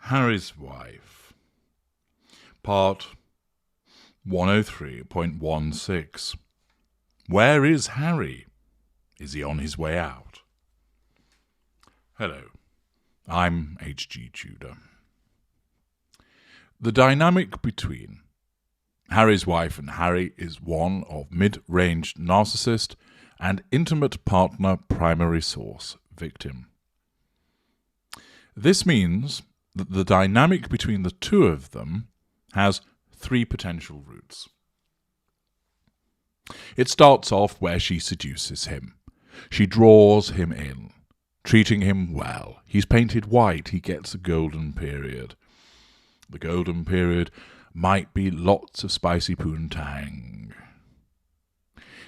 Harry's Wife, Part 103.16. Where is Harry? Is he on his way out? Hello, I'm H.G. Tudor. The dynamic between Harry's wife and Harry is one of mid-range narcissist and intimate partner primary source victim. This means that the dynamic between the two of them has three potential routes. It starts off where she seduces him. She draws him in, treating him well. He's painted white, he gets a golden period. The golden period might be lots of spicy poontang.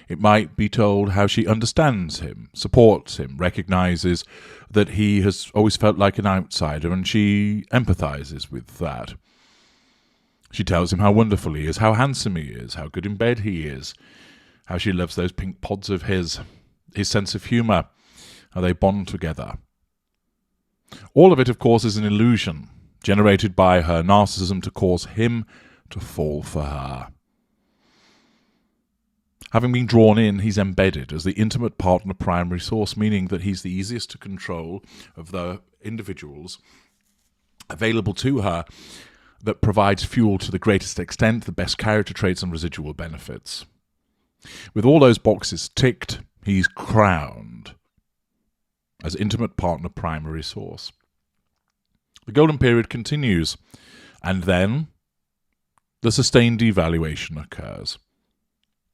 It might be told how she understands him, supports him, recognizes that he has always felt like an outsider, and she empathizes with that. She tells him how wonderful he is, how handsome he is, how good in bed he is, how she loves those pink pods of his sense of humour, how they bond together. All of it, of course, is an illusion generated by her narcissism to cause him to fall for her. Having been drawn in, he's embedded as the intimate partner primary source, meaning that he's the easiest to control of the individuals available to her that provides fuel to the greatest extent, the best character traits and residual benefits. With all those boxes ticked, he's crowned as intimate partner primary source. The golden period continues, and then the sustained devaluation occurs.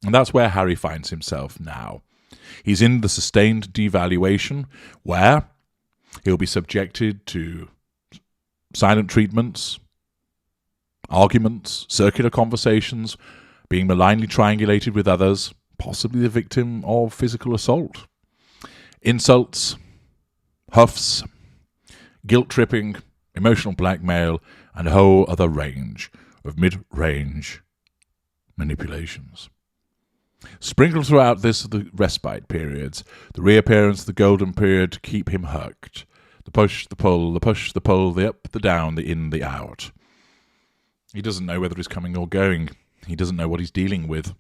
And that's where Harry finds himself now. He's in the sustained devaluation where he'll be subjected to silent treatments, arguments, circular conversations, being malignly triangulated with others, possibly the victim of physical assault, insults, huffs, guilt-tripping, emotional blackmail, and a whole other range of mid-range manipulations. Sprinkled throughout this are the respite periods, the reappearance of the golden period to keep him hooked, the push, the pull, the push, the pull, the up, the down, the in, the out. He doesn't know whether he's coming or going. He doesn't know what he's dealing with.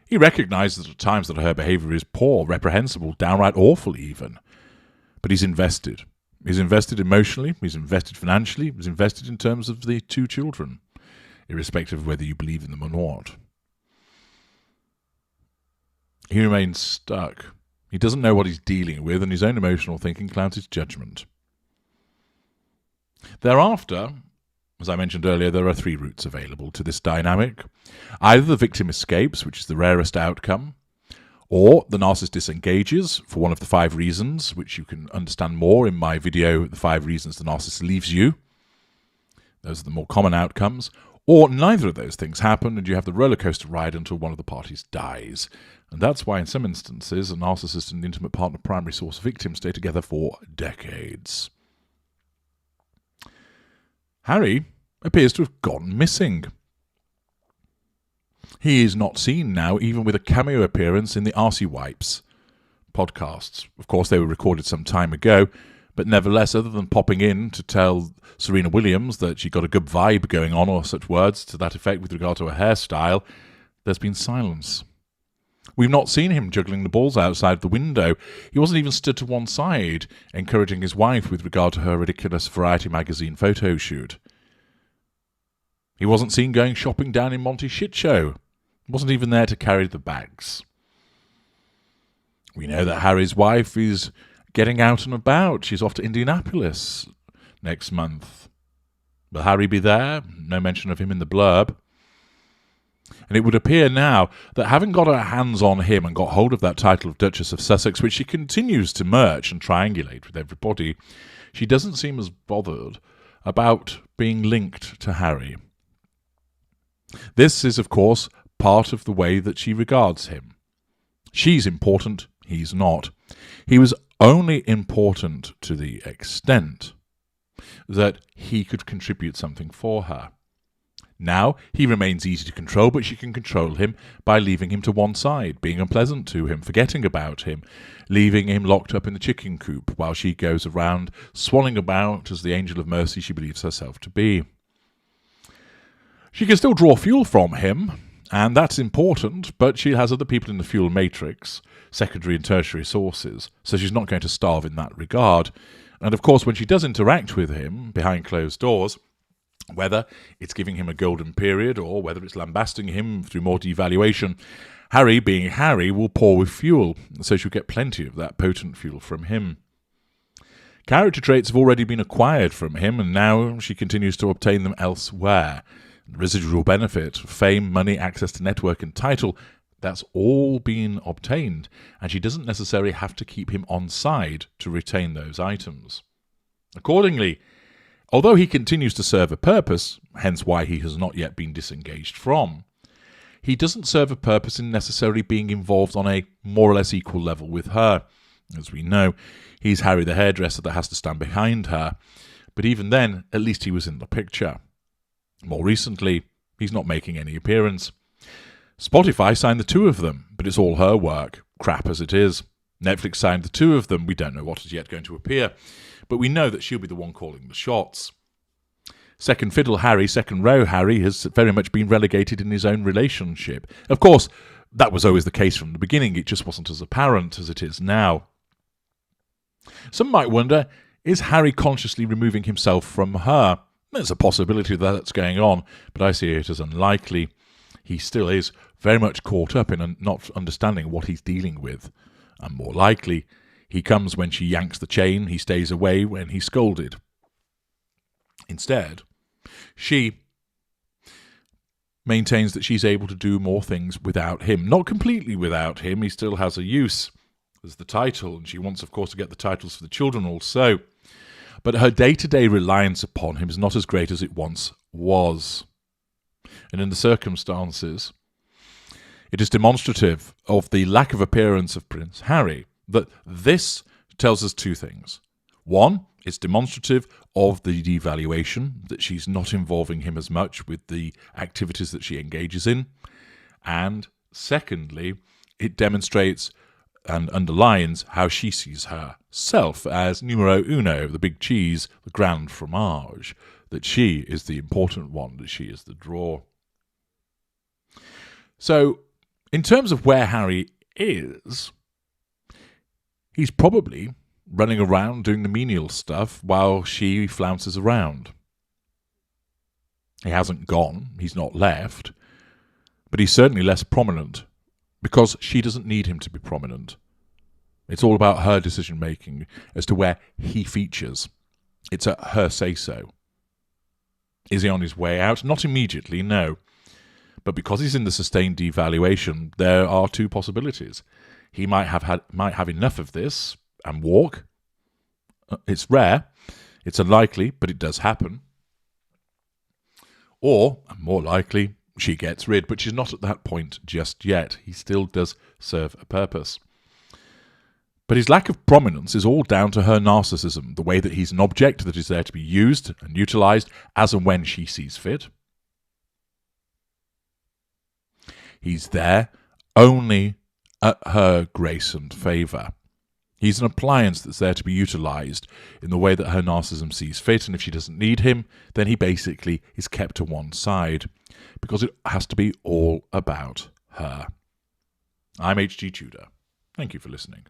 He recognizes at times that her behaviour is poor, reprehensible, downright awful even. But he's invested. He's invested emotionally, he's invested financially, he's invested in terms of the two children, irrespective of whether you believe in them or not. He remains stuck. He doesn't know what he's dealing with, and his own emotional thinking clouds his judgment. Thereafter, as I mentioned earlier, there are three routes available to this dynamic. Either the victim escapes, which is the rarest outcome, or the narcissist disengages for one of the 5 reasons, which you can understand more in my video, The 5 Reasons the Narcissist Leaves You. Those are the more common outcomes. Or neither of those things happen, and you have the roller coaster ride until one of the parties dies. And that's why in some instances, a narcissist and intimate partner primary source victim stay together for decades. Harry appears to have gone missing. He is not seen now, even with a cameo appearance in the RC Wipes podcasts. Of course, they were recorded some time ago, but nevertheless, other than popping in to tell Serena Williams that she got a good vibe going on, or such words to that effect with regard to her hairstyle, there's been silence. We've not seen him juggling the balls outside the window. He wasn't even stood to one side, encouraging his wife with regard to her ridiculous Variety magazine photo shoot. He wasn't seen going shopping down in Monty's shit show. He wasn't even there to carry the bags. We know that Harry's wife is getting out and about. She's off to Indianapolis next month. Will Harry be there? No mention of him in the blurb. And it would appear now that having got her hands on him and got hold of that title of Duchess of Sussex, which she continues to merch and triangulate with everybody, she doesn't seem as bothered about being linked to Harry. This is, of course, part of the way that she regards him. She's important, he's not. He was only important to the extent that he could contribute something for her. Now he remains easy to control, but she can control him by leaving him to one side, being unpleasant to him, forgetting about him, leaving him locked up in the chicken coop while she goes around swanning about as the angel of mercy she believes herself to be. She can still draw fuel from him, and that's important, but she has other people in the fuel matrix, secondary and tertiary sources, so she's not going to starve in that regard. And of course, when she does interact with him behind closed doors, whether it's giving him a golden period or whether it's lambasting him through more devaluation, Harry, being Harry, will pour with fuel, so she'll get plenty of that potent fuel from him. Character traits have already been acquired from him, and now she continues to obtain them elsewhere. The residual benefit, fame, money, access to network and title, that's all been obtained, and she doesn't necessarily have to keep him on side to retain those items. Accordingly, although he continues to serve a purpose, hence why he has not yet been disengaged from, he doesn't serve a purpose in necessarily being involved on a more or less equal level with her. As we know, he's Harry the hairdresser that has to stand behind her, but even then, at least he was in the picture. More recently, he's not making any appearance. Spotify signed the two of them, but it's all her work, crap as it is. Netflix signed the two of them. We don't know what is yet going to appear, but we know that she'll be the one calling the shots. Second fiddle Harry, second row Harry, has very much been relegated in his own relationship. Of course, that was always the case from the beginning. It just wasn't as apparent as it is now. Some might wonder, is Harry consciously removing himself from her? There's a possibility that that's going on, but I see it as unlikely. He still is very much caught up in not understanding what he's dealing with. And more likely, he comes when she yanks the chain, he stays away when he's scolded. Instead, she maintains that she's able to do more things without him. Not completely without him, he still has a use as the title, and she wants, of course, to get the titles for the children also. But her day-to-day reliance upon him is not as great as it once was. And in the circumstances, it is demonstrative of the lack of appearance of Prince Harry that this tells us two things. One, it's demonstrative of the devaluation, that she's not involving him as much with the activities that she engages in. And secondly, it demonstrates and underlines how she sees herself as numero uno, the big cheese, the grand fromage, that she is the important one, that she is the draw. So, in terms of where Harry is, he's probably running around doing the menial stuff while she flounces around. He hasn't gone, he's not left, but he's certainly less prominent, because she doesn't need him to be prominent. It's all about her decision-making as to where he features. It's at her say-so. Is he on his way out? Not immediately, no. But because he's in the sustained devaluation, there are two possibilities. He might have enough of this and walk. It's rare. It's unlikely, but it does happen. Or, more likely, she gets rid, but she's not at that point just yet. He still does serve a purpose. But his lack of prominence is all down to her narcissism, the way that he's an object that is there to be used and utilised as and when she sees fit. He's there only at her grace and favour. He's an appliance that's there to be utilised in the way that her narcissism sees fit, and if she doesn't need him, then he basically is kept to one side, because it has to be all about her. I'm H.G. Tudor. Thank you for listening.